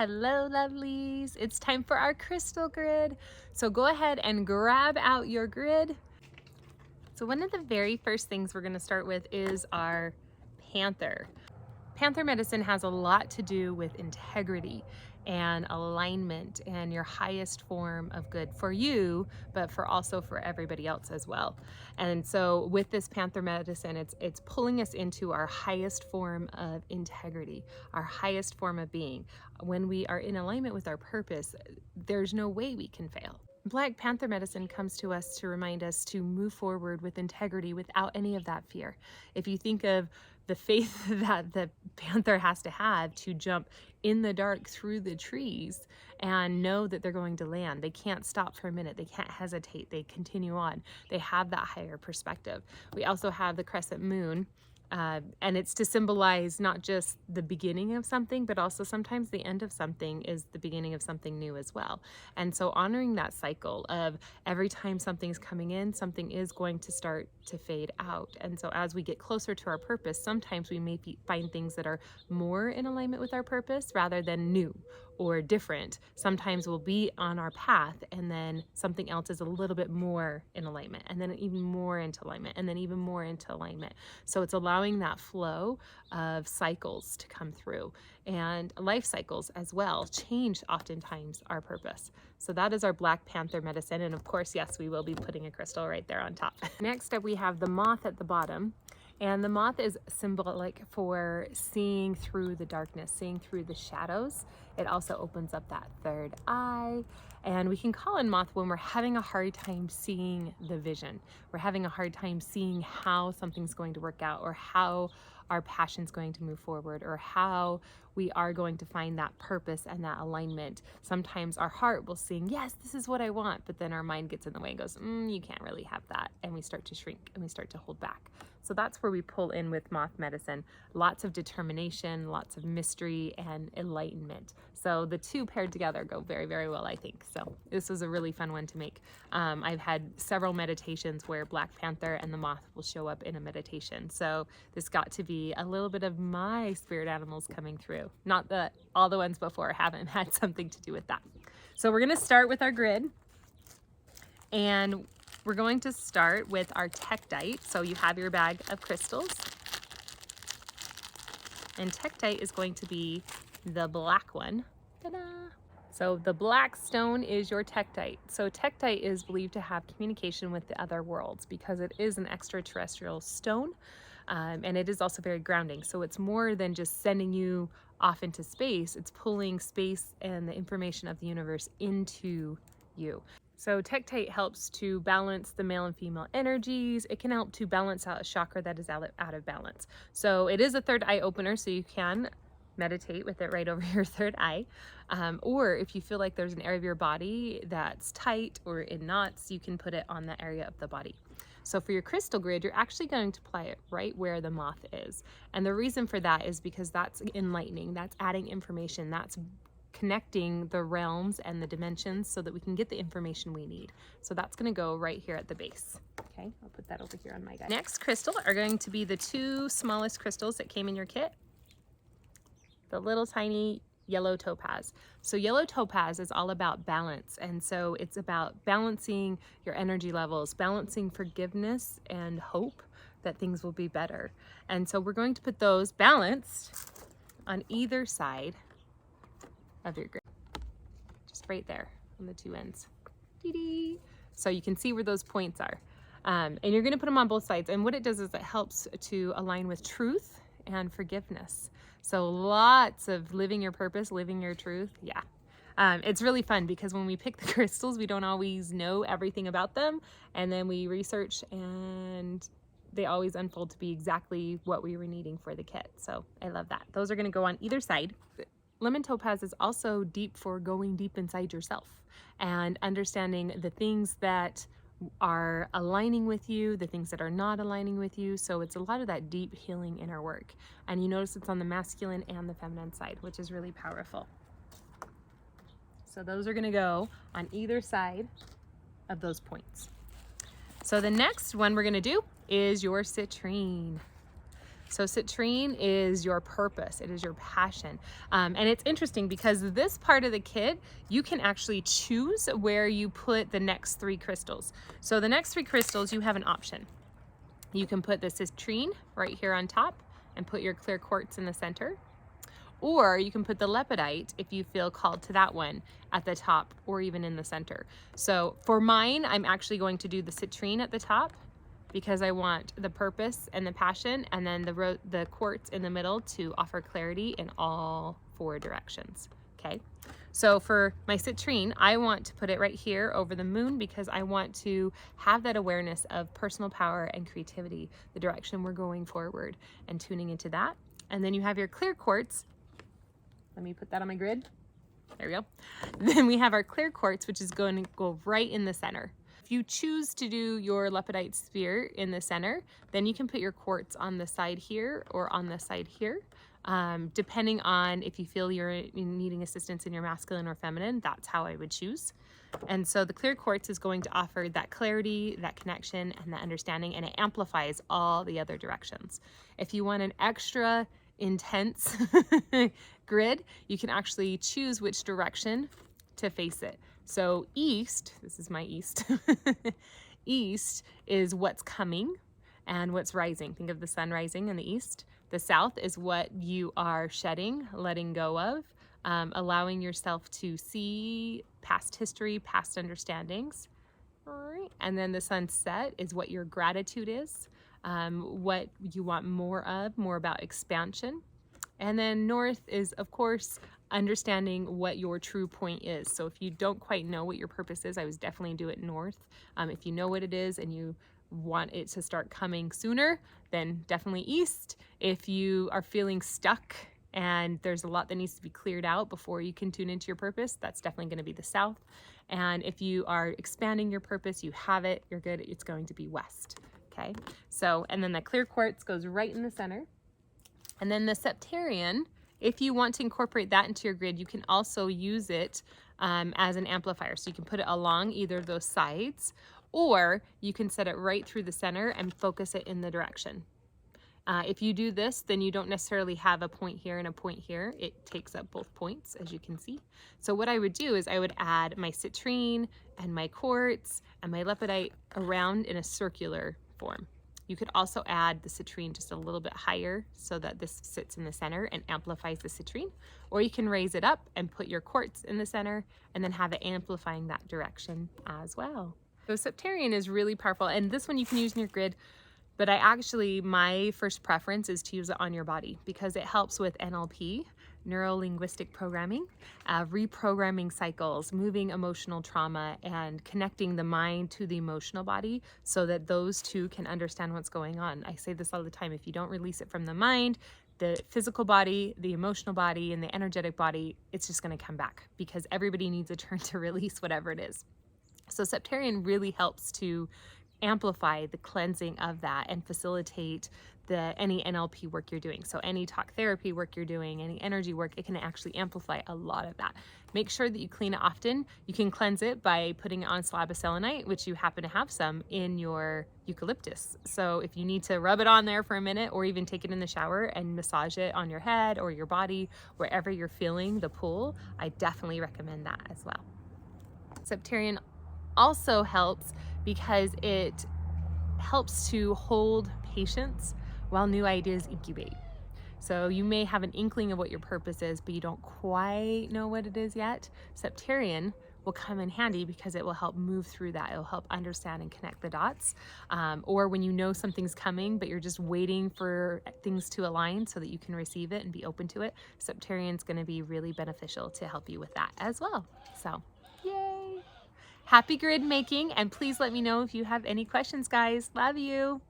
Hello, lovelies. It's time for our crystal grid. So go ahead and grab out your grid. So one of the very first things we're going to start with is our Panther. Panther medicine has a lot to do with integrity and alignment and your highest form of good for you, but also for everybody else as well. And so with this Panther medicine, it's pulling us into our highest form of integrity, our highest form of being. When we are in alignment with our purpose, there's no way we can fail. Black Panther medicine comes to us to remind us to move forward with integrity without any of that fear. If you think of the faith that the panther has to have to jump in the dark through the trees and know that they're going to land. They can't stop for a minute. They can't hesitate. They continue on. They have that higher perspective. We also have the crescent moon. And it's to symbolize not just the beginning of something, but also sometimes the end of something is the beginning of something new as well. And so honoring that cycle of every time something's coming in, something is going to start to fade out. And so as we get closer to our purpose, sometimes we may find things that are more in alignment with our purpose rather than new or different. Sometimes we'll be on our path and then something else is a little bit more in alignment, and then even more into alignment, and then even more into alignment. So it's allowing that flow of cycles to come through, and life cycles as well change oftentimes our purpose. So that is our Black Panther medicine. And of course, yes, we will be putting a crystal right there on top. Next up, we have the moth at the bottom. And the moth is symbolic for seeing through the darkness, seeing through the shadows. It also opens up that third eye. And we can call in moth when we're having a hard time seeing the vision. We're having a hard time seeing how something's going to work out, or how our passion's going to move forward, or how we are going to find that purpose and that alignment. Sometimes our heart will sing, yes, this is what I want, but then our mind gets in the way and goes, you can't really have that. And we start to shrink and we start to hold back. So that's where we pull in with moth medicine. Lots of determination, lots of mystery and enlightenment. So the two paired together go very, very well, I think. So this was a really fun one to make. I've had several meditations where Black Panther and the moth will show up in a meditation. So this got to be a little bit of my spirit animals coming through. Not that all the ones before haven't had something to do with that. So we're gonna start with our grid, and we're going to start with our Tektite. So you have your bag of crystals, and Tektite is going to be the black one. Ta-da! So the black stone is your Tektite. So Tektite is believed to have communication with the other worlds because it is an extraterrestrial stone, and it is also very grounding. So it's more than just sending you off into space. It's pulling space and the information of the universe into you. So Tektite helps to balance the male and female energies. It can help to balance out a chakra that is out of balance. So it is a third eye opener, so you can meditate with it right over your third eye. Or if you feel like there's an area of your body that's tight or in knots, you can put it on that area of the body. So for your crystal grid, you're actually going to apply it right where the moth is. And the reason for that is because that's enlightening, that's adding information, that's connecting the realms and the dimensions so that we can get the information we need. So that's going to go right here at the base. Okay, I'll put that over here on my guide. Next crystal are going to be the two smallest crystals that came in your kit. The little tiny yellow topaz. So yellow topaz is all about balance, and so it's about balancing your energy levels, balancing forgiveness and hope that things will be better. And so we're going to put those balanced on either side of your grid, just right there on the two ends. Dee-dee. So you can see where those points are, and you're going to put them on both sides. And what it does is it helps to align with truth and forgiveness. So lots of living your purpose, living your truth. Yeah. It's really fun because when we pick the crystals, we don't always know everything about them, and then we research and they always unfold to be exactly what we were needing for the kit. So I love that. Those are going to go on either side. Lemon topaz is also deep for going deep inside yourself and understanding the things that are aligning with you, the things that are not aligning with you. So it's a lot of that deep healing inner work. And you notice it's on the masculine and the feminine side, which is really powerful. So those are going to go on either side of those points. So the next one we're going to do is your citrine. So citrine is your purpose. It is your passion. And it's interesting because this part of the kit, you can actually choose where you put the next 3 crystals. So the next 3 crystals, you have an option. You can put the citrine right here on top and put your clear quartz in the center. Or you can put the lepidite, if you feel called to that one, at the top or even in the center. So for mine, I'm actually going to do the citrine at the top because I want the purpose and the passion, and then the quartz in the middle to offer clarity in all 4 directions. Okay, so for my citrine, I want to put it right here over the moon because I want to have that awareness of personal power and creativity, the direction we're going forward, and tuning into that. And then you have your clear quartz. Let me put that on my grid. There we go. Then we have our clear quartz, which is going to go right in the center. If you choose to do your lepidite sphere in the center, then you can put your quartz on the side here or on the side here. Depending on if you feel you're needing assistance in your masculine or feminine, that's how I would choose. And so the clear quartz is going to offer that clarity, that connection, and that understanding, and it amplifies all the other directions. If you want an extra intense grid, you can actually choose which direction to face it. So east, this is my east, east is what's coming and what's rising. Think of the sun rising in the east. The south is what you are shedding, letting go of, allowing yourself to see past history, past understandings. All right. And then the sunset is what your gratitude is, what you want more of, more about expansion. And then north is, of course, understanding what your true point is. So if you don't quite know what your purpose is, I would definitely do it north. If you know what it is and you want it to start coming sooner, then definitely east. If you are feeling stuck and there's a lot that needs to be cleared out before you can tune into your purpose, that's definitely going to be the south. And if you are expanding your purpose, you have it, you're good, it's going to be west. Okay, so, and then the clear quartz goes right in the center. And then the septarian, if you want to incorporate that into your grid, you can also use it as an amplifier. So you can put it along either of those sides, or you can set it right through the center and focus it in the direction. If you do this, then you don't necessarily have a point here and a point here. It takes up both points, as you can see. So what I would do is I would add my citrine and my quartz and my lepidite around in a circular form. You could also add the citrine just a little bit higher so that this sits in the center and amplifies the citrine, or you can raise it up and put your quartz in the center and then have it amplifying that direction as well. So septarian is really powerful, and this one you can use in your grid, but my first preference is to use it on your body because it helps with NLP, neuro-linguistic programming, reprogramming cycles, moving emotional trauma, and connecting the mind to the emotional body so that those two can understand what's going on. I say this all the time, if you don't release it from the mind, the physical body, the emotional body, and the energetic body, it's just going to come back because everybody needs a turn to release whatever it is. So septarian really helps to amplify the cleansing of that and facilitate any NLP work you're doing. So any talk therapy work you're doing, any energy work, it can actually amplify a lot of that. Make sure that you clean it often. You can cleanse it by putting it on a slab of selenite, which you happen to have some in your eucalyptus. So if you need to rub it on there for a minute or even take it in the shower and massage it on your head or your body, wherever you're feeling the pull, I definitely recommend that as well. Septarian also helps because it helps to hold patience while new ideas incubate. So you may have an inkling of what your purpose is, but you don't quite know what it is yet. Septarian will come in handy because it will help move through that. It will help understand and connect the dots. Or when you know something's coming, but you're just waiting for things to align so that you can receive it and be open to it, Septarian's going to be really beneficial to help you with that as well. So, yay! Happy grid making, and please let me know if you have any questions, guys. Love you.